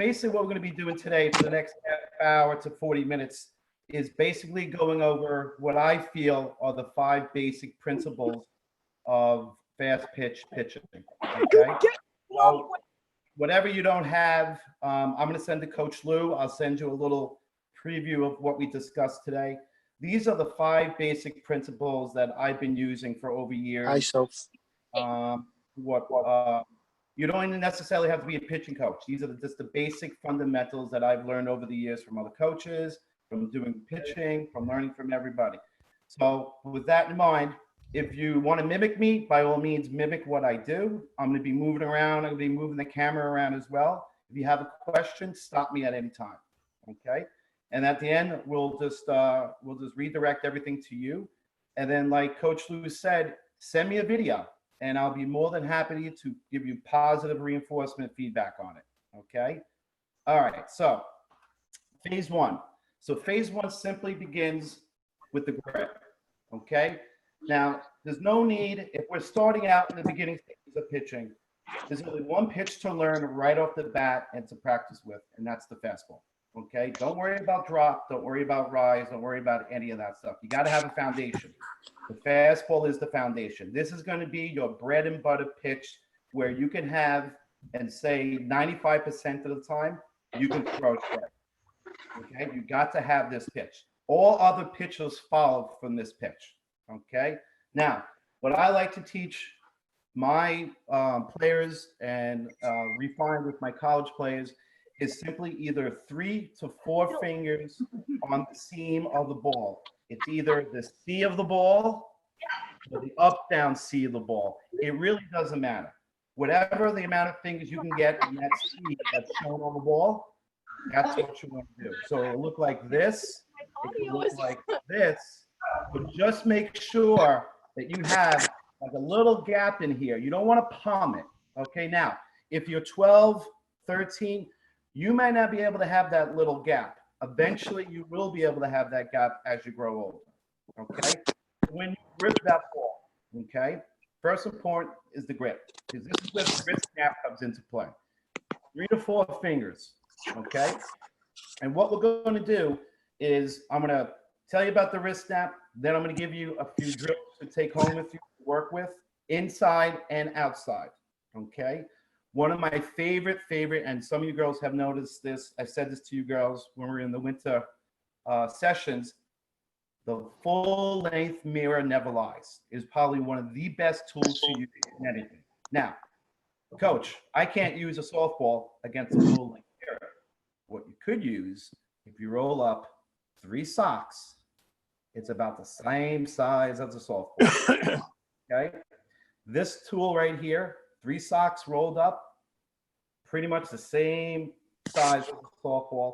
basically what we're going to be doing today for the next half hour to 40 minutes is basically going over what I feel are the 5 basic principles of fast pitch pitching. Okay. So whatever you don't have, I'm going to send to Coach Lou. I'll send you a little preview of what we discussed today. These are the 5 basic principles that I've been using for over years. You don't even necessarily have to be a pitching coach. These are just the basic fundamentals that I've learned over the years from other coaches, from doing pitching, from learning from everybody. So with that in mind, if you want to mimic me, by all means, mimic what I do. I'm going to be moving around. I'm going to be moving the camera around as well. If you have a question, stop me at any time. Okay. And at the end, we'll just redirect everything to you. And then, like Coach Lou said, send me a video, and I'll be more than happy to give you positive reinforcement feedback on it. Okay. All right. So phase 1. So phase 1 simply begins with the grip. Okay. Now, there's no need, if we're starting out in the beginning stages of pitching, there's only one pitch to learn right off the bat and to practice with, and that's the fastball. Okay, don't worry about drop, don't worry about rise, don't worry about any of that stuff. You got to have a foundation. The fastball is the foundation. This is going to be your bread and butter pitch where you can have, and say 95% of the time, you can throw straight. Okay, you got to have this pitch. All other pitches follow from this pitch. Okay, now what I like to teach my players and refine with my college players is simply either 3 to 4 fingers on the seam of the ball. It's either the C of the ball or the up down C of the ball. It really doesn't matter. Whatever the amount of fingers you can get on that C that's shown on the ball, that's what you want to do. So it'll look like this. It can look like this. But just make sure that you have like a little gap in here. You don't want to palm it. Okay, now, if you're 12, 13, you might not be able to have that little gap. Eventually, you will be able to have that gap as you grow older. Okay, when you grip that ball, okay, first important is the grip, because this is where the grip snap comes into play. 3 to 4 fingers. Okay, and what we're going to do is I'm going to tell you about the wrist snap. Then I'm going to give you a few drills to take home with you, to work with, inside and outside. Okay. One of my favorite, and some of you girls have noticed this. I said this to you girls when we were in the winter sessions. The full length mirror never lies is probably one of the best tools to use in anything. Now, coach, I can't use a softball against a full length mirror. What you could use, if you roll up 3 socks, it's about the same size as a softball. Okay. This tool right here, 3 socks rolled up, pretty much the same size as a softball.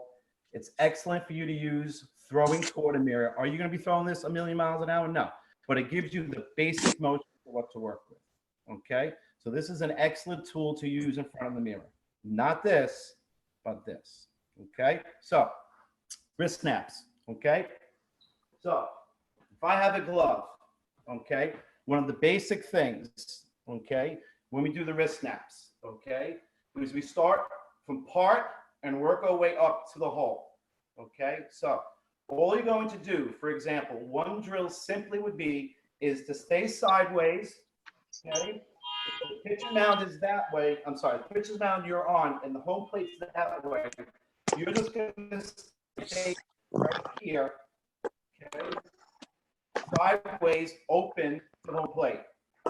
It's excellent for you to use throwing toward a mirror. Are you going to be throwing this a million miles an hour? No, but it gives you the basic motion for what to work with. Okay, so this is an excellent tool to use in front of the mirror. Not this, but this. Okay, so wrist snaps. Okay, so if I have a glove, okay, one of the basic things, okay, when we do the wrist snaps, okay, is we start from part and work our way up to the hole. Okay, so all you're going to do, for example, one drill simply would be is to stay sideways. Okay, if the pitcher's mound is that way, I'm sorry, the pitcher's mound you're on and the home plate's that way, you're just going to stay right here, okay, sideways, open to the home plate.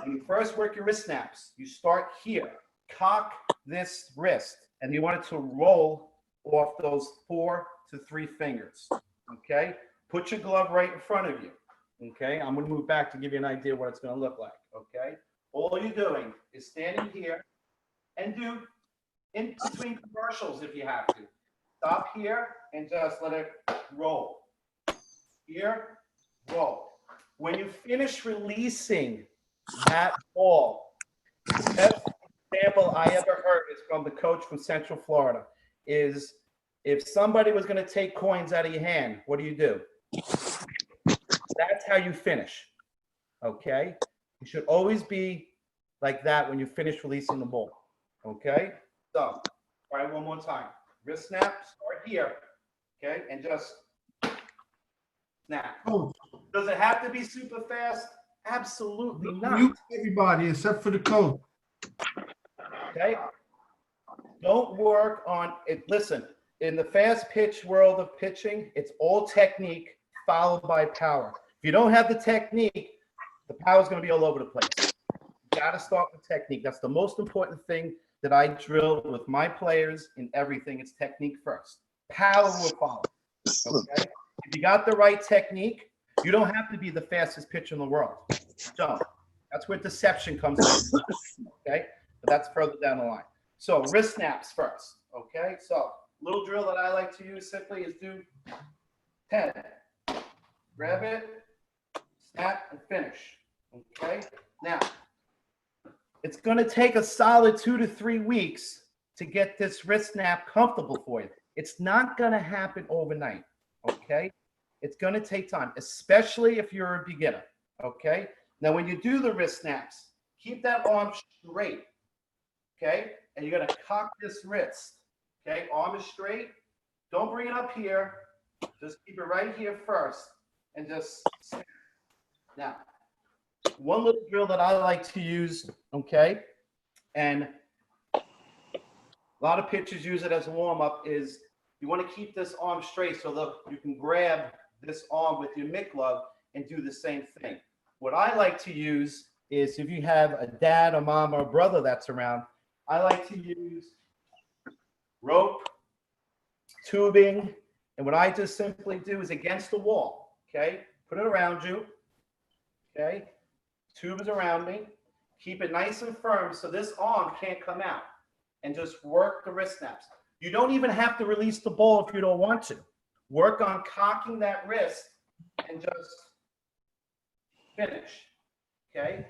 And you first work your wrist snaps. You start here, cock this wrist, and you want it to roll off those 4 to 3 fingers. Okay, put your glove right in front of you. Okay, I'm going to move back to give you an idea what it's going to look like. Okay, all you're doing is standing here and do in between commercials if you have to. Stop here and just let it roll. Here, roll. When you finish releasing that ball, the best example I ever heard is from the coach from Central Florida, is if somebody was going to take coins out of your hand, what do? That's how you finish. Okay? You should always be like that when you finish releasing the ball. Okay? So, all right, one more time. Wrist snap, start here, okay? And just snap. Coach, Does it have to be super fast? Absolutely not. mute everybody except for the coach. Okay? Don't work on it. Listen, in the fast pitch world of pitching, it's all technique followed by power. If you don't have the technique, the power is going to be all over the place. You got to start with technique. That's the most important thing that I drill with my players in everything. It's technique first. Power will follow. Okay? If you got the right technique, you don't have to be the fastest pitcher in the world. You don't. That's where deception comes in. Okay? But that's further down the line. So wrist snaps first. Okay? So little drill that I like to use simply is do 10. Grab it, snap, and finish. Okay? Now, it's going to take a solid 2 to 3 weeks to get this wrist snap comfortable for you. It's not going to happen overnight. Okay? It's going to take time, especially if you're a beginner. Okay? Now, when you do the wrist snaps, keep that arm straight. Okay? And you're going to cock this wrist. Okay? Arm is straight. Don't bring it up here. Just keep it right here first. And just snap. Now, one little drill that I like to use, okay, and a lot of pitchers use it as a warm-up, is you want to keep this arm straight so that you can grab this arm with your mitt glove and do the same thing. What I like to use is, if you have a dad, a mom, or a brother that's around, I like to use rope, tubing, and what I just simply do is against the wall, okay? Put it around you, okay? Tube is around me. Keep it nice and firm so this arm can't come out, and just work the wrist snaps. You don't even have to release the ball if you don't want to. Work on cocking that wrist and just finish, okay?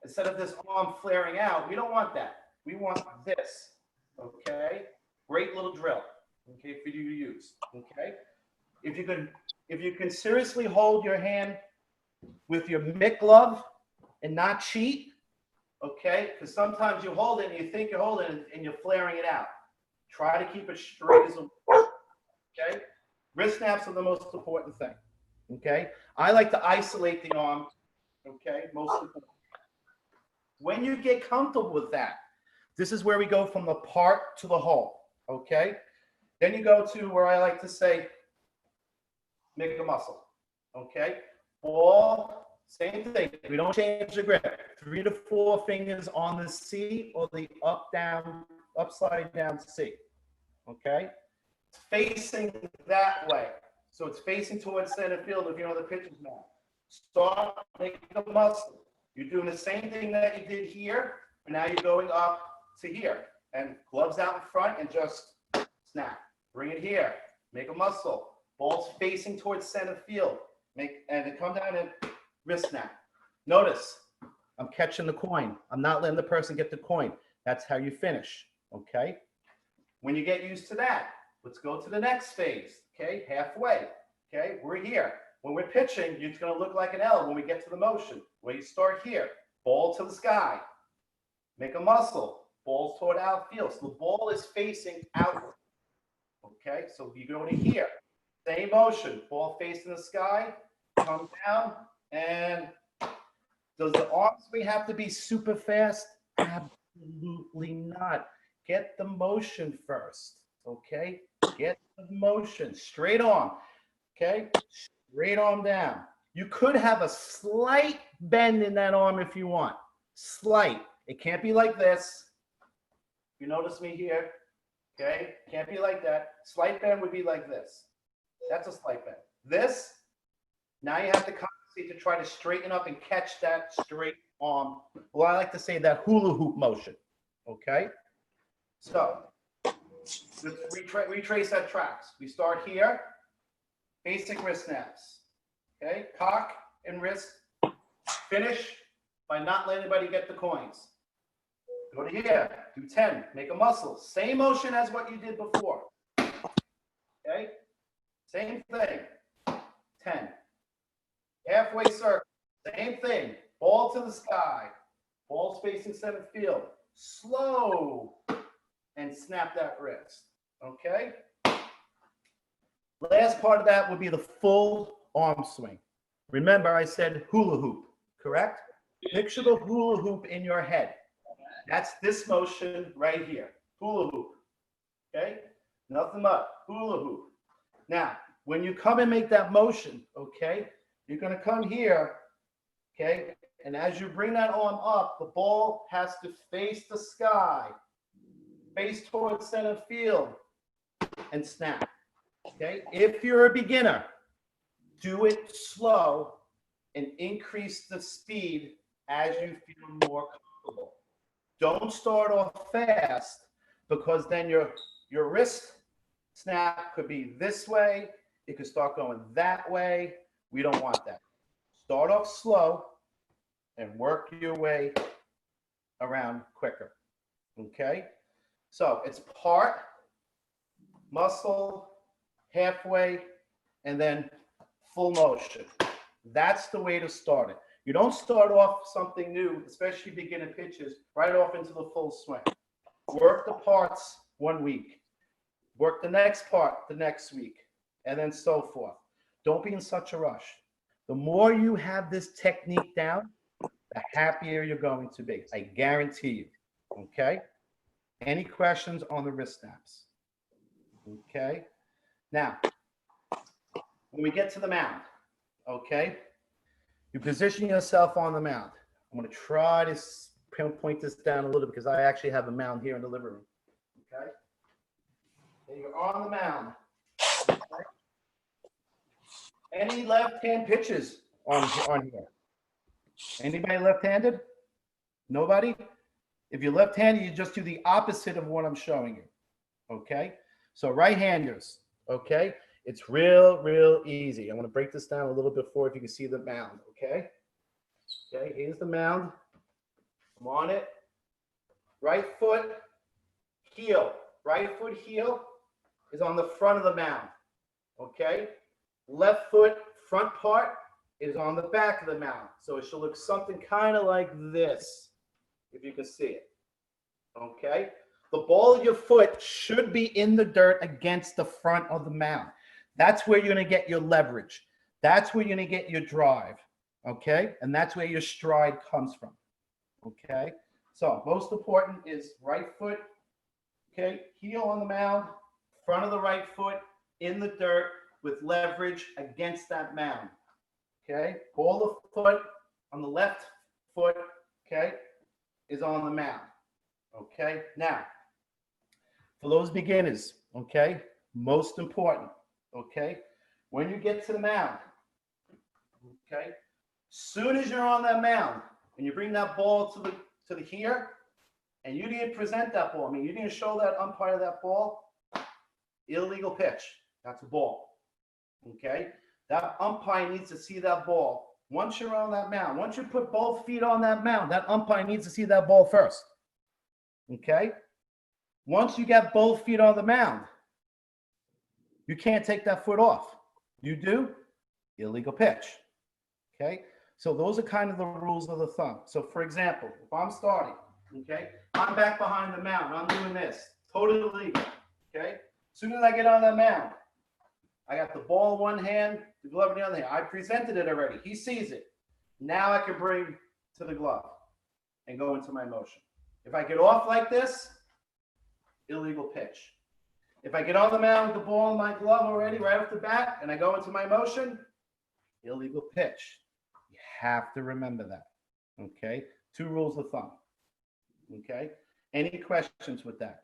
Instead of this arm flaring out, we don't want that. We want this, okay? Great little drill, okay, for you to use, okay? If you can seriously hold your hand with your mitt glove and not cheat, okay? Because sometimes you hold it and you think you're holding it and you're flaring it out. Try to keep it straight as a, okay? Wrist snaps are the most important thing, okay? I like to isolate the arm, okay? Most important. When you get comfortable with that, this is where we go from the part to the whole, okay? Then you go to where I like to say, make a muscle, okay? Ball, same thing. We don't change the grip. 3 to 4 fingers on the C or the upside down C, okay? It's facing that way. So it's facing towards center field if you know the pitcher's mound. Start making a muscle. You're doing the same thing that you did here, but now you're going up to here. And gloves out in front and just snap. Bring it here. Make a muscle. Ball's facing towards center field. And then come down and wrist snap. Notice, I'm catching the coin. I'm not letting the person get the coin. That's how you finish, okay? When you get used to that, let's go to the next phase, okay? Halfway, okay? We're here. When we're pitching, it's going to look like an L when we get to the motion, where you start here. Ball to the sky. Make a muscle. Ball toward outfield. So the ball is facing outward, okay? So you go to here. Same motion. Ball facing the sky. Come down. And does the arm swing have to be super fast? Absolutely not. Get the motion first, okay? Get the motion. Straight arm, okay? Straight arm down. You could have a slight bend in that arm if you want. Slight. It can't be like this. You notice me here, okay? Can't be like that. Slight bend would be like this. That's a slight bend. This, now you have to compensate to try to straighten up and catch that straight arm. Well, I like to say that hula hoop motion, okay? So let's retrace our tracks. We start here, basic wrist snaps, okay? Cock and wrist, finish by not letting anybody get the coins. Go to here, do 10, make a muscle. Same motion as what you did before, okay? Same thing, 10. Halfway circle, same thing. Ball to the sky. Ball's facing center field. Slow and snap that wrist. Okay. Last part of that would be the full arm swing. Remember, I said hula hoop, correct? Picture the hula hoop in your head. That's this motion right here, hula hoop. Okay? Nothing but hula hoop. Now, when you come and make that motion, okay, you're going to come here, okay, and as you bring that arm up, the ball has to face the sky, face towards center field, and snap. Okay, if you're a beginner, do it slow and increase the speed as you feel more comfortable. Don't start off fast because then your wrist snap could be this way. It could start going that way. We don't want that. Start off slow and work your way around quicker. Okay, so it's part muscle, halfway, and then full motion. That's the way to start it. You don't start off something new, especially beginner pitches, right off into the full swing. Work the parts 1 week. Work the next part the next week, and then so forth. Don't be in such a rush. The more you have this technique down, the happier you're going to be. I guarantee you. Okay? Any questions on the wrist snaps? Okay? Now, when we get to the mound, okay, you position yourself on the mound. I'm going to try to point this down a little because I actually have a mound here in the living room. Okay, and you're on the mound. Okay? Any left-hand pitches on here? Anybody left-handed? Nobody? If you're left-handed, you just do the opposite of what I'm showing you. Okay, so right-handers. Okay, it's real easy. I'm going to break this down a little bit for if you can see the mound. Okay, here's the mound. I'm on it. Right foot, heel. Right foot, heel is on the front of the mound. Okay, left foot, front part is on the back of the mound. So it should look something kind of like this, if you can see it. Okay, the ball of your foot should be in the dirt against the front of the mound. That's where you're going to get your leverage. That's where you're going to get your drive. Okay, and that's where your stride comes from. Okay, so most important is right foot. Okay, heel on the mound, front of the right foot in the dirt with leverage against that mound. Okay, ball of foot on the left foot, okay, is on the mound. Okay, now for those beginners, okay, most important, okay, when you get to the mound, okay, soon as you're on that mound and you bring that ball to the here, and you didn't present that ball, I mean, you didn't show that umpire that ball, illegal pitch. That's a ball. Okay, that umpire needs to see that ball. Once you're on that mound, once you put both feet on that mound, that umpire needs to see that ball first. Okay, once you get both feet on the mound, you can't take that foot off. You do, illegal pitch. Okay, so those are kind of the rules of the thumb. So for example, if I'm starting, okay, I'm back behind the mound, I'm doing this, totally legal. Okay, as soon as I get on that mound, I got the ball in one hand, the glove in the other hand. I presented it already. He sees it. Now I can bring to the glove and go into my motion. If I get off like this, illegal pitch. If I get on the mound with the ball in my glove already right off the bat and I go into my motion, illegal pitch. You have to remember that. Okay? 2 rules of thumb. Okay? Any questions with that?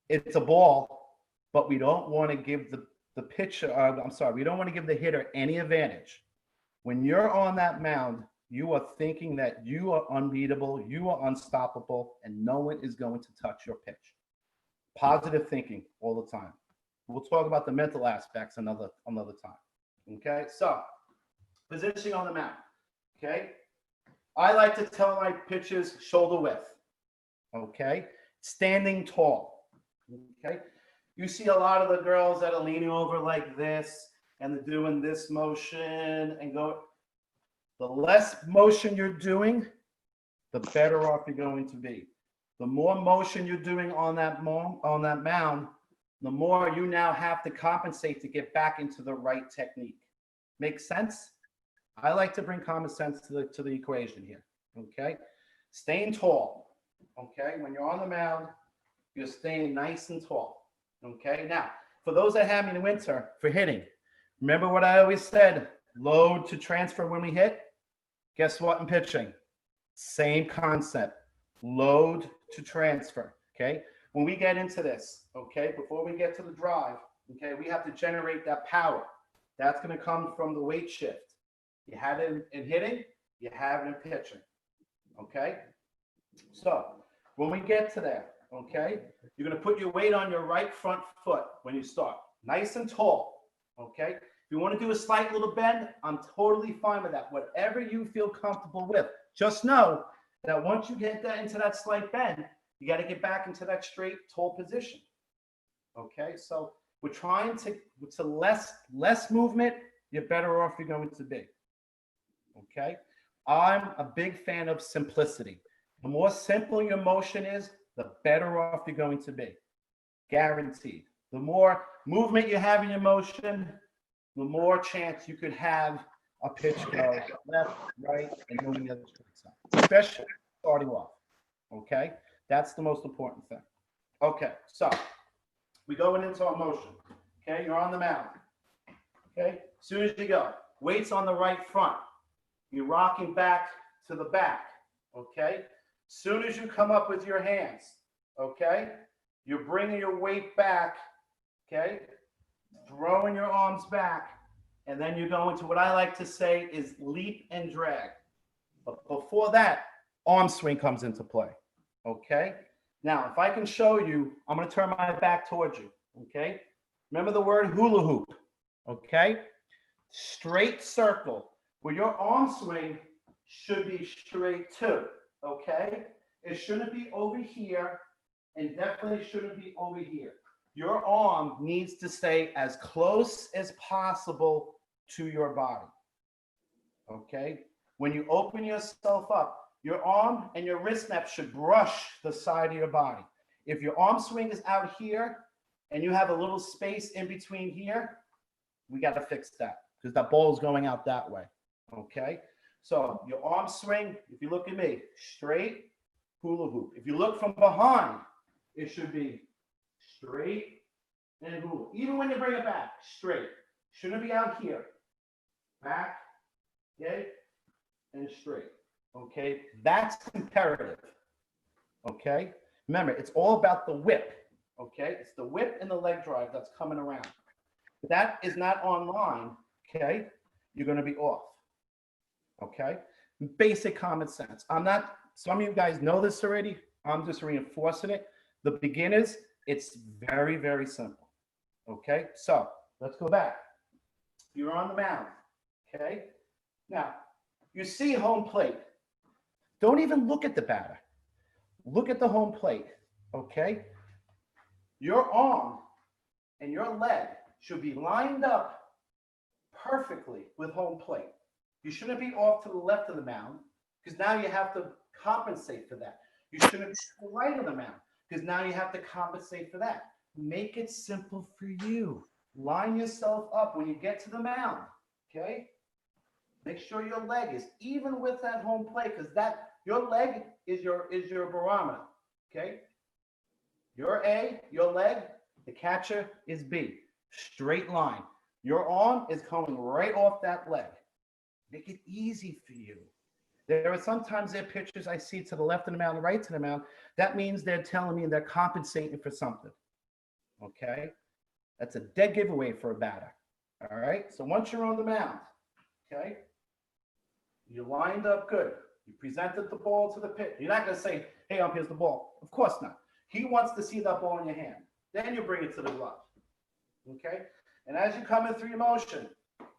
It's a ball, but we don't want to give the pitcher, we don't want to give the hitter any advantage. When you're on that mound, you are thinking that you are unbeatable, you are unstoppable, and no one is going to touch your pitch. Positive thinking all the time. We'll talk about the mental aspects another time. Okay, so positioning on the mound. Okay, I like to tell my pitchers shoulder width. Okay, standing tall. Okay. You see a lot of the girls that are leaning over like this and they're doing this motion and go. The less motion you're doing, the better off you're going to be. The more motion you're doing on that mound, the more you now have to compensate to get back into the right technique. Make sense? I like to bring common sense to the equation here. Okay? Staying tall. Okay? When you're on the mound, you're staying nice and tall. Okay? Now, for those that have me in the winter for hitting, remember what I always said, load to transfer when we hit? Guess what in pitching? Same concept. Load to transfer. Okay? When we get into this, okay, before we get to the drive, okay, we have to generate that power. That's going to come from the weight shift. You have it in hitting, you have it in pitching. Okay? So when we get to that, okay, you're going to put your weight on your right front foot when you start. Nice and tall. Okay? If you want to do a slight little bend, I'm totally fine with that. Whatever you feel comfortable with. Just know that once you get that into that slight bend, you got to get back into that straight, tall position. Okay? So we're trying to less movement, you're better off you're going to be. Okay? I'm a big fan of simplicity. The more simple your motion is, the better off you're going to be. Guaranteed. The more movement you have in your motion, the more chance you could have a pitch go left, right, and moving the other side, especially starting off. Okay? That's the most important thing. Okay, so we going into our motion. Okay, you're on the mound. Okay, as soon as you go, weight's on the right front. You're rocking back to the back. Okay, soon as you come up with your hands, okay, you're bringing your weight back. Okay, throwing your arms back, and then you go into what I like to say is leap and drag. But before that, arm swing comes into play. Okay. Now, if I can show you, I'm going to turn my back towards you. Okay. Remember the word hula hoop. Okay. Straight circle where your arm swing should be straight too. Okay. It shouldn't be over here and definitely shouldn't be over here. Your arm needs to stay as close as possible to your body. Okay. When you open yourself up, your arm and your wrist snap should brush the side of your body. If your arm swing is out here and you have a little space in between here, we got to fix that because that ball is going out that way. Okay. So your arm swing, if you look at me, straight hula hoop. If you look from behind, it should be straight and hula. Even when you bring it back, straight. Shouldn't be out here. Back, okay, and straight. Okay, that's imperative. Okay, remember, it's all about the whip. Okay, it's the whip and the leg drive that's coming around. If that is not online, okay, you're going to be off. Okay, basic common sense. I'm not, some of you guys know this already. I'm just reinforcing it. The beginners, it's very, very simple. Okay, so let's go back. You're on the mound. Okay, now you see home plate. Don't even look at the batter. Look at the home plate, okay? Your arm and your leg should be lined up perfectly with home plate. You shouldn't be off to the left of the mound because now you have to compensate for that. You shouldn't be to the right of the mound because now you have to compensate for that. Make it simple for you. Line yourself up when you get to the mound, okay? Make sure your leg is even with that home plate because that your leg is your barometer. Okay. Your A, your leg, the catcher is B. Straight line. Your arm is coming right off that leg. Make it easy for you. There are sometimes there pitchers I see to the left of the mound, right to the mound. That means they're telling me they're compensating for something. Okay. That's a dead giveaway for a batter. All right. So once you're on the mound, okay. You lined up good. You presented the ball to the pitcher. You're not going to say, hey, here's the ball. Of course not. He wants to see that ball in your hand. Then you bring it to the glove. Okay? And as you come in through your motion,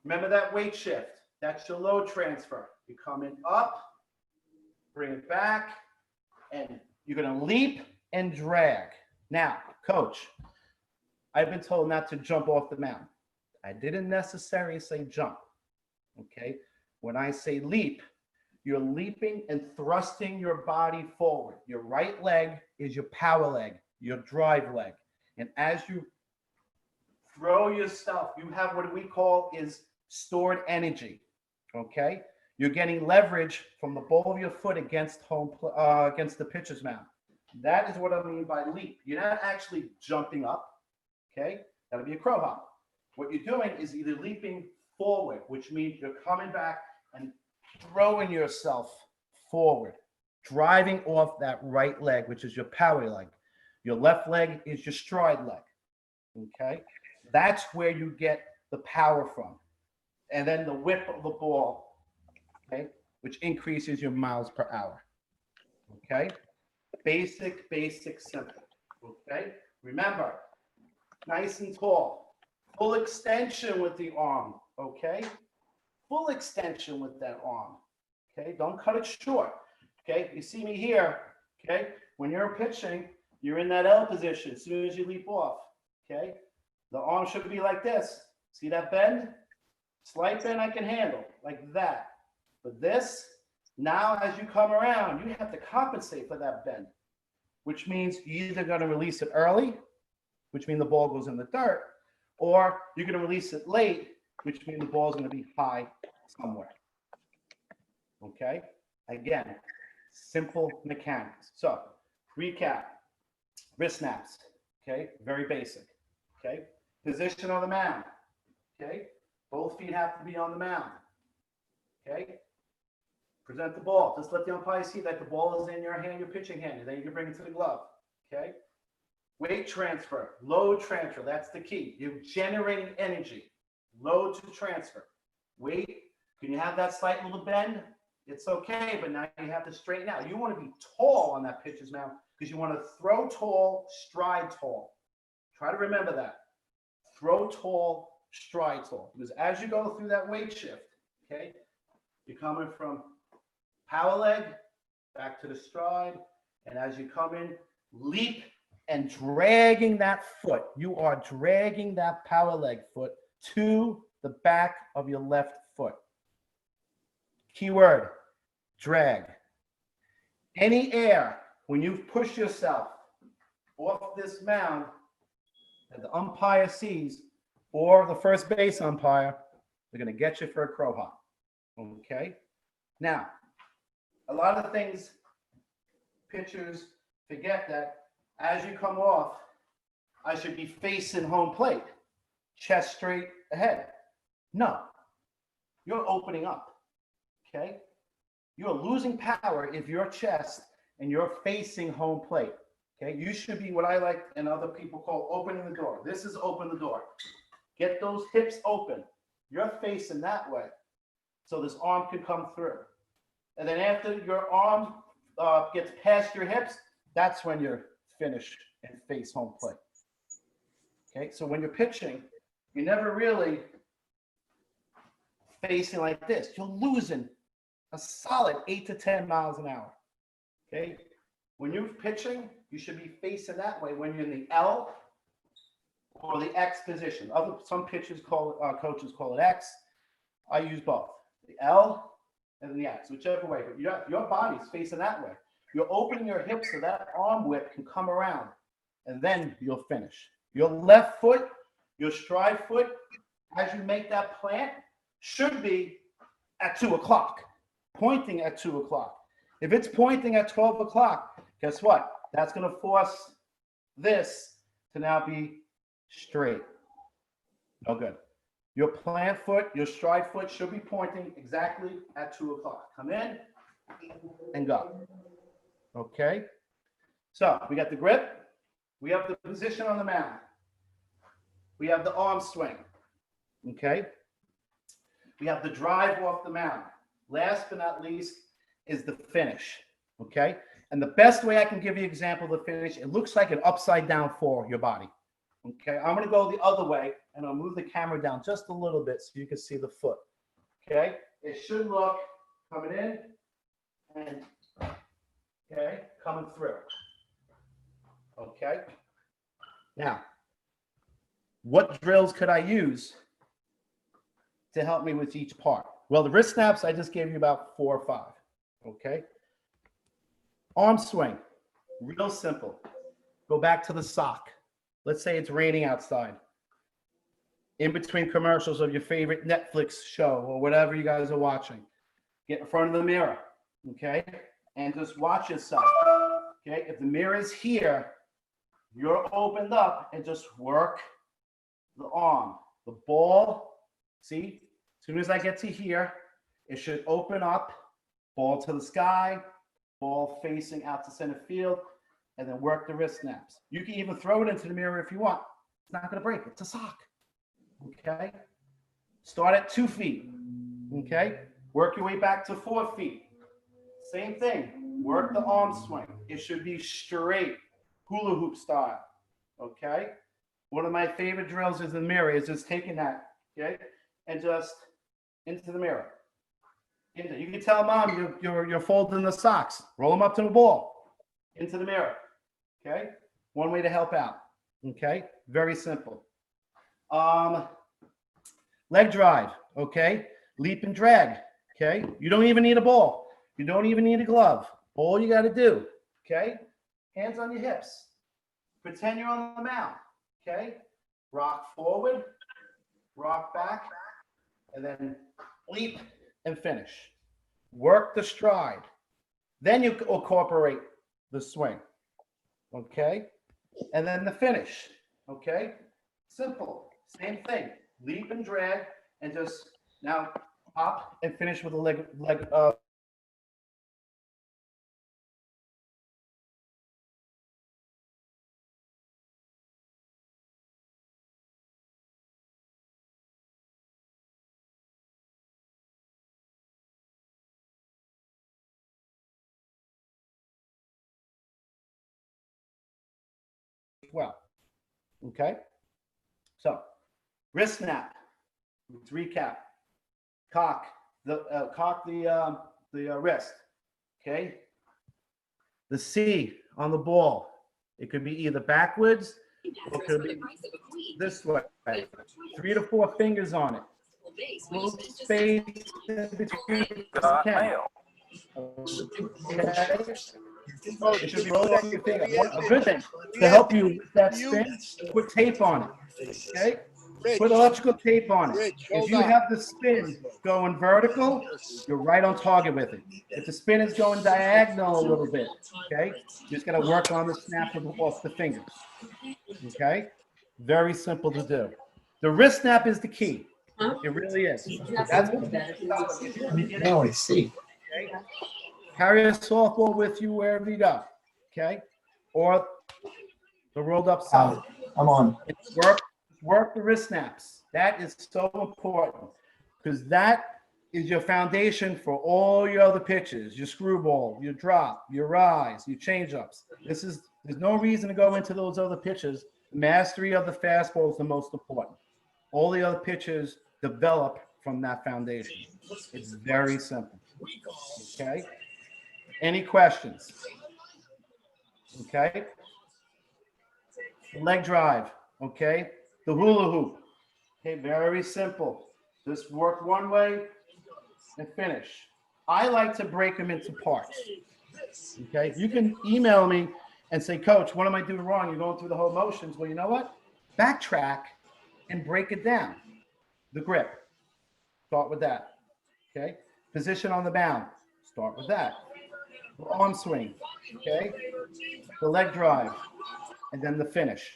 remember that weight shift. That's your load transfer. You're coming up, bring it back, and you're going to leap and drag. Now, coach, I've been told not to jump off the mound. I didn't necessarily say jump. Okay? When I say leap, you're leaping and thrusting your body forward. Your right leg is your power leg, your drive leg. And as you throw yourself. You have what we call is stored energy. Okay, you're getting leverage from the ball of your foot against against the pitcher's mound. That is what I mean by leap. You're not actually jumping up. Okay, that'll be a crow hop. What you're doing is either leaping forward, which means you're coming back and throwing yourself forward, driving off that right leg, which is your power leg. Your left leg is your stride leg. Okay, that's where you get the power from. And then the whip of the ball, okay, which increases your miles per hour. Okay, basic, simple. Okay, remember, nice and tall, full extension with the arm. Okay, full extension with that arm. Okay, don't cut it short. Okay, you see me here. Okay, when you're pitching, you're in that L position as soon as you leap off. Okay, the arm should be like this. See that bend? Slight bend I can handle, like that. But this, now as you come around, you have to compensate for that bend, which means you're either going to release it early, which means the ball goes in the dirt, or you're going to release it late, which means the ball is going to be high somewhere. Okay? Again, simple mechanics. So, recap. Wrist snaps. Okay? Very basic. Okay? Position on the mound. Okay? Both feet have to be on the mound. Okay? Present the ball. Just let the umpire see that the ball is in your hand, your pitching hand, and then you can bring it to the glove. Okay? Weight transfer, load transfer. That's the key. You're generating energy. Load to transfer. Weight. Can you have that slight little bend? It's okay, but now you have to straighten out. You want to be tall on that pitcher's mound because you want to throw tall, stride tall. Try to remember that. Throw tall, stride tall. Because as you go through that weight shift, okay, you're coming from power leg back to the stride, and as you come in, leap and dragging that foot. You are dragging that power leg foot to the back of your left foot. Keyword, drag. Any air, when you push yourself off this mound that the umpire sees, or the first base umpire, they're going to get you for a crow hop. Okay? Now, a lot of things pitchers forget that as you come off, I should be facing home plate, chest straight ahead. No, you're opening up. Okay? You're losing power if your chest and you're facing home plate. Okay? You should be what I like and other people call opening the door. This is open the door. Get those hips open. You're facing that way so this arm can come through. And then after your arm gets past your hips, that's when you're finished and face home plate. Okay, so when you're pitching, you're never really facing like this. You're losing a solid 8 to 10 miles an hour. Okay, when you're pitching, you should be facing that way when you're in the L or the X position. Some pitchers coaches call it X. I use both, the L and then the X, whichever way. But your body's facing that way. You're opening your hips so that arm whip can come around, and then you'll finish. Your left foot, your stride foot, as you make that plant, should be at 2 o'clock, pointing at 2 o'clock. If it's pointing at 12 o'clock, guess what? That's going to force this to now be straight. No good. Your plant foot, your stride foot should be pointing exactly at 2 o'clock. Come in and go. Okay? So we got the grip. We have the position on the mound. We have the arm swing. Okay? We have the drive off the mound. Last but not least is the finish. Okay? And the best way I can give you an example of the finish, it looks like an upside down for your body. Okay? I'm going to go the other way, and I'll move the camera down just a little bit so you can see the foot. Okay? It should look coming in and, okay, coming through. Okay? Now, what drills could I use to help me with each part? Well, the wrist snaps, I just gave you about 4 or 5. Okay? Arm swing, real simple. Go back to the sock. Let's say it's raining outside. in between commercials of your favorite Netflix show or whatever you guys are watching. Get in front of the mirror, okay? And just watch yourself, okay? If the mirror is here, you're opened up and just work the arm. The ball, see, as soon as I get to here, it should open up, ball to the sky, ball facing out to center field, and then work the wrist snaps. You can even throw it into the mirror if you want. It's not gonna break, it's a sock, okay? Start at 2 feet, okay? Work your way back to 4 feet. Same thing, work the arm swing. It should be straight, hula hoop style, okay? One of my favorite drills is in the mirror, is just taking that, okay? And just into the mirror. You can tell mom you're folding the socks. Roll them up to the ball. Into the mirror, okay? One way to help out, okay? Very simple. Leg drive, okay? Leap and drag, okay? You don't even need a ball. You don't even need a glove. All you got to do, okay? Hands on your hips. Pretend you're on the mound, okay? Rock forward, rock back, and then leap and finish. Work the stride. Then you incorporate the swing, okay? And then the finish, okay? Simple, same thing. Leap and drag, and just now hop and finish with a leg well, okay? So, wrist snap. Let's recap. Cock the wrist. Okay. The C on the ball. It could be either backwards or it could be this way. 3 to 4 fingers on it. Little space in between. Okay. It should be rolled back your finger. A good thing to help you with that spin, put tape on it. Okay. Put electrical tape on it. If you have the spin going vertical, you're right on target with it. If the spin is going diagonal a little bit, okay, you just got to work on the snap off the fingers. Okay, very simple to do. The wrist snap is the key. It really is. That's Now I see. okay? Carry a softball with you wherever you go. Okay, or the rolled up side. I'm on. Work the wrist snaps. That is so important because that is your foundation for all your other pitches, your screwball, your drop, your rise, your changeups. There's no reason to go into those other pitches. Mastery of the fastball is the most important. All the other pitches develop from that foundation. It's very simple. Okay. Any questions? Okay. Leg drive. Okay. The hula hoop. Okay, very simple. Just work one way and finish. I like to break them into parts. Okay, you can email me and say, Coach, what am I doing wrong? You're going through the whole motions. Well, you know what? Backtrack and break it down. The grip. Start with that. Okay. Position on the mound. Start with that. The arm swing. Okay. The leg drive. And then the finish.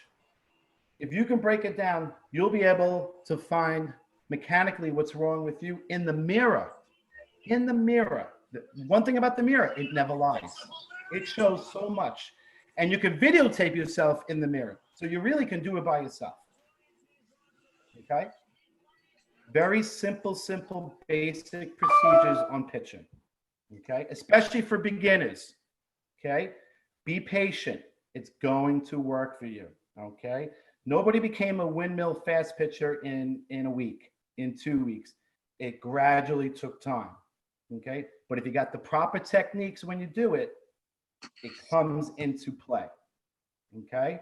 If you can break it down, you'll be able to find mechanically what's wrong with you in the mirror. In the mirror. One thing about the mirror, it never lies. It shows so much. And you can videotape yourself in the mirror. So you really can do it by yourself. Okay? Very simple, basic procedures on pitching. Okay? Especially for beginners. Okay? Be patient. It's going to work for you. Okay? Nobody became a windmill fast pitcher in a week, in 2 weeks. It gradually took time. Okay? But if you got the proper techniques when you do it, it comes into play. Okay?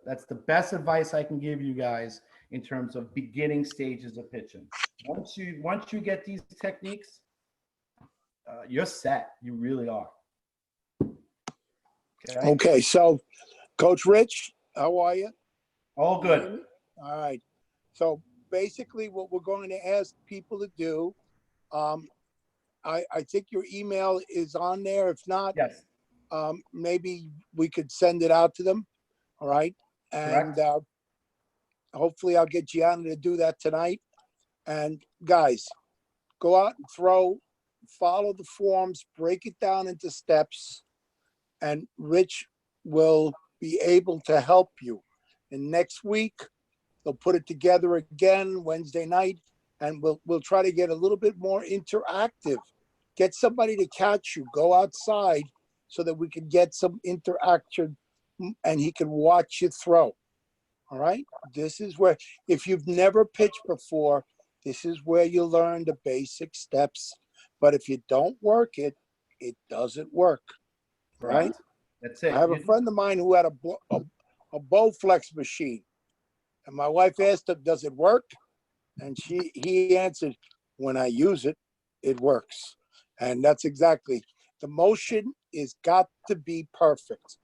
That's the best advice I can give you guys in terms of beginning stages of pitching. Once you get these techniques, you're set. You really are. Okay, so Coach Rich, how are you? All good. All right. So basically what we're going to ask people to do, I think your email is on there. If not, Yes, maybe we could send it out to them. All right. And correct. hopefully I'll get Gianna to do that tonight. And guys, go out and throw, follow the forms, break it down into steps, and Rich will be able to help you. And next week, they'll put it together again Wednesday night, and we'll try to get a little bit more interactive. Get somebody to catch you, go outside so that we can get some interaction and he can watch you throw. All right. This is where, if you've never pitched before, this is where you learn the basic steps. But if you don't work it, it doesn't work. Right. Correct. That's it. I have a friend of mine who had a Bowflex machine. And my wife asked him, does it work? And he answered, when I use it, it works. And that's exactly, the motion is got to be perfect.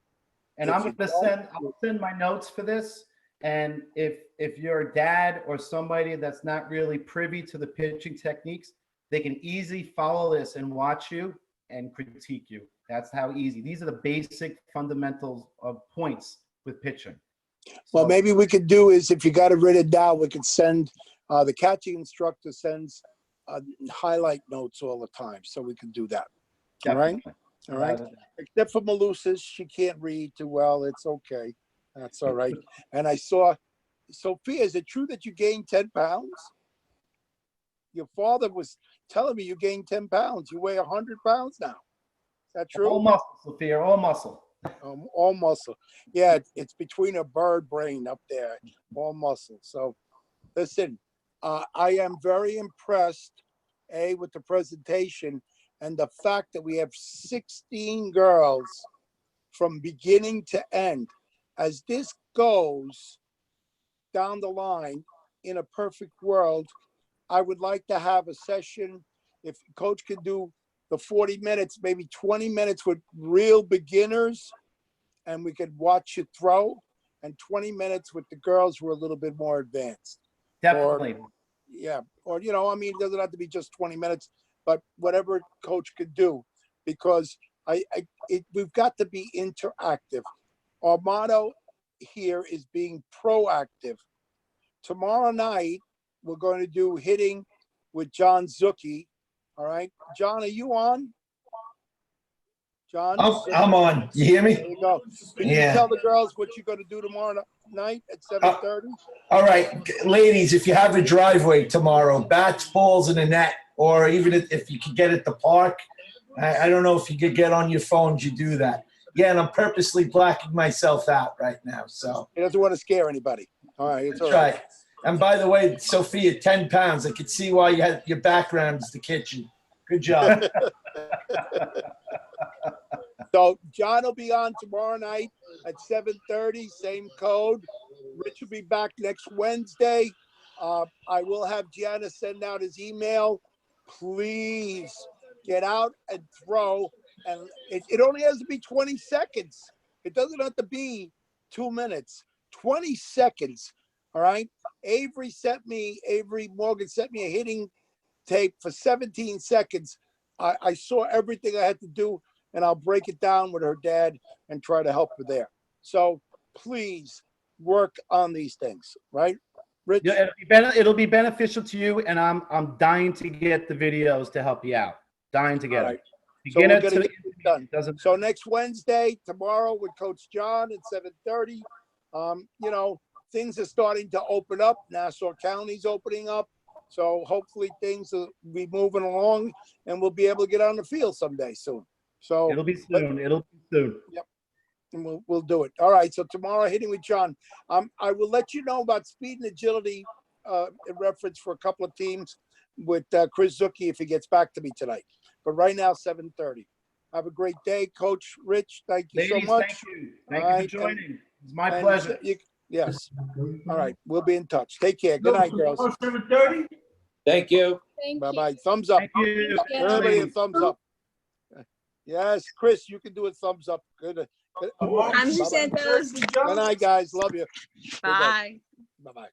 And If I'm you gonna don't- I'll send my notes for this. And if you're a dad or somebody that's not really privy to the pitching techniques, they can easily follow this and watch you and critique you. That's how easy. These are the basic fundamentals of points with pitching. Well, So, maybe we could do is, if you got it written down, we could send, the catching instructor sends highlight notes all the time, so we can do that. All right? definitely. All right? Except for Melusa's, she can't read too well. It's okay. That's all right. And I saw, Sophia, is it true that you gained 10 pounds? Your father was telling me you gained 10 pounds. You weigh 100 pounds now. Is that true? All muscle, Sophia, all muscle. All muscle. Yeah, it's between a bird brain up there, all muscle. So listen, I am very impressed, with the presentation and the fact that we have 16 girls from beginning to end. As this goes down the line in a perfect world, I would like to have a session, if coach could do the 40 minutes, maybe 20 minutes with real beginners, and we could watch you throw, and 20 minutes with the girls who are a little bit more advanced. Definitely. Yeah, or, I mean, it doesn't have to be just 20 minutes, but whatever coach could do, because we've got to be interactive. Our motto here is being proactive. Tomorrow night, we're going to do hitting with John Zucchi. All right. John, are you on? John? I'm on. You hear There me? you go. Can you Yeah. tell the girls what you're going to do tomorrow night at 7:30? All right, ladies, if you have a driveway tomorrow, bats, balls, and a net, or even if you can get at the park, I don't know if you could get on your phones, you do that. Yeah, and I'm purposely blacking myself out right now, so. He doesn't want to scare anybody. All right. It's all That's right. right. And by the way, Sophia, 10 pounds. I could see why you had your background is the kitchen. Good job. So John will be on tomorrow night at 7:30, same code. Rich will be back next Wednesday. I will have Gianna send out his email. Please get out and throw. And it only has to be 20 seconds. It doesn't have to be 2 minutes. 20 seconds. All right. Avery Morgan sent me a hitting tape for 17 seconds. I saw everything I had to do, and I'll break it down with her dad and try to help her there. So please work on these things, right? Rich? Yeah, it'll be beneficial to you, and I'm dying to get the videos to help you out. Dying to get All them. right. So we're Beginner gonna to get this done. doesn't. So next Wednesday, tomorrow with Coach John at 7:30. Things are starting to open up. Nassau County's opening up. So hopefully things will be moving along and we'll be able to get on the field someday soon. So It'll be soon. It'll be soon. and we'll do it. All right. So tomorrow, hitting with John. I will let you know about speed and agility in reference for a couple of teams with Chris Zucchi if he gets back to me tonight. But right now, 7:30. Have a great day, Coach Rich. Thank you Ladies, so much. thank you. Thank All you right, for joining. It's my And pleasure. yes. All right. We'll be in touch. Take care. Good night, girls. 7:30? Thank you. Thank Bye-bye. you. Thumbs up. Thank you. Yeah. Everybody a ladies. thumbs up. Yes, Chris, you can do a thumbs up. Good. I'm Bye-bye. Santos. Good night, guys. Love you. Bye. Bye-bye.